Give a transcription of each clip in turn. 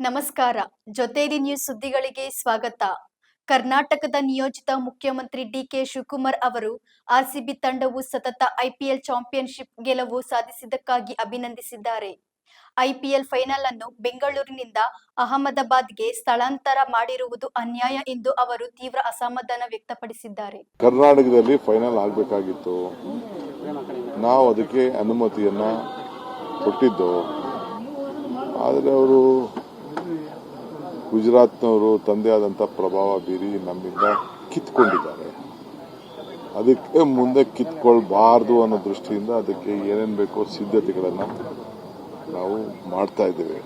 ನಮಸ್ಕಾರ. ಜೊತೆಲಿ ನ್ಯೂಸ್ ಸುದ್ದಿಗಳಿಗೆ ಸ್ವಾಗತ. ಕರ್ನಾಟಕದ ನಿಯೋಜಿತ ಮುಖ್ಯಮಂತ್ರಿ ಡಿಕೆ ಶಿವಕುಮಾರ್ ಅವರು ಆರ್ಸಿಬಿ ತಂಡವು ಸತತ ಐಪಿಎಲ್ ಚಾಂಪಿಯನ್ಶಿಪ್ ಗೆಲುವು ಸಾಧಿಸಿದ್ದಕ್ಕಾಗಿ ಅಭಿನಂದಿಸಿದ್ದಾರೆ. ಐಪಿಎಲ್ ಫೈನಲ್ ಅನ್ನು ಬೆಂಗಳೂರಿನಿಂದ ಅಹಮದಾಬಾದ್ಗೆ ಸ್ಥಳಾಂತರ ಮಾಡಿರುವುದು ಅನ್ಯಾಯ ಎಂದು ಅವರು ತೀವ್ರ ಅಸಮಾಧಾನ ವ್ಯಕ್ತಪಡಿಸಿದ್ದಾರೆ. ಕರ್ನಾಟಕದಲ್ಲಿ ಫೈನಲ್ ಆಗಬೇಕಾಗಿತ್ತು. ನಾವು ಅದಕ್ಕೆ ಅನುಮತಿಯನ್ನ ಕೊಟ್ಟಿದ್ದು. ಆದರೆ ಅವರು ಗುಜರಾತ್ನವರು ತಂದೆ ಆದಂಥ ಪ್ರಭಾವ ಬೀರಿ ನಮ್ಮಿಂದ ಕಿತ್ಕೊಂಡಿದ್ದಾರೆ. ಅದಕ್ಕೆ ಮುಂದೆ ಕಿತ್ಕೊಳ್ಬಾರ್ದು ಅನ್ನೋ ದೃಷ್ಟಿಯಿಂದ ಅದಕ್ಕೆ ಏನೇನು ಬೇಕೋ ಸಿದ್ಧತೆಗಳನ್ನು ನಾವು ಮಾಡ್ತಾ ಇದ್ದೇವೆ.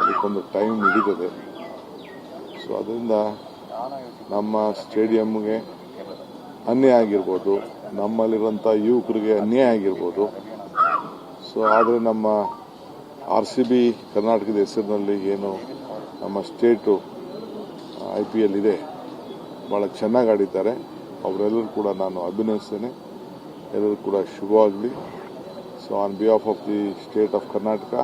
ಅದಕ್ಕೊಂದು ಟೈಮ್ ಹಿಡಿತದೆ. ಸೊ ಅದರಿಂದ ನಮ್ಮ ಸ್ಟೇಡಿಯಂಗೆ ಅನ್ಯಾಯ ಆಗಿರ್ಬೋದು, ನಮ್ಮಲ್ಲಿರುವಂಥ ಯುವಕರಿಗೆ ಅನ್ಯಾಯ ಆಗಿರ್ಬೋದು. ಸೊ ಆದರೆ ನಮ್ಮ RCB ಕರ್ನಾಟಕದ ಹೆಸರಿನಲ್ಲಿ ಏನು ನಮ್ಮ ಸ್ಟೇಟು IPL ಇದೆ, ಭಾಳ ಚೆನ್ನಾಗಿ ಆಡಿದ್ದಾರೆ. ಅವರೆಲ್ಲರೂ ಕೂಡ ನಾನು ಅಭಿನಂದಿಸ್ತೇನೆ. ಎಲ್ಲರೂ ಕೂಡ ಶುಭವಾಗಲಿ. So on behalf of the state of Karnataka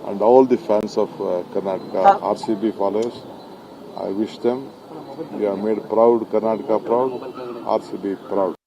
and all the fans of Karnataka, RCB followers, I wish them, we have made proud Karnataka proud, RCB proud.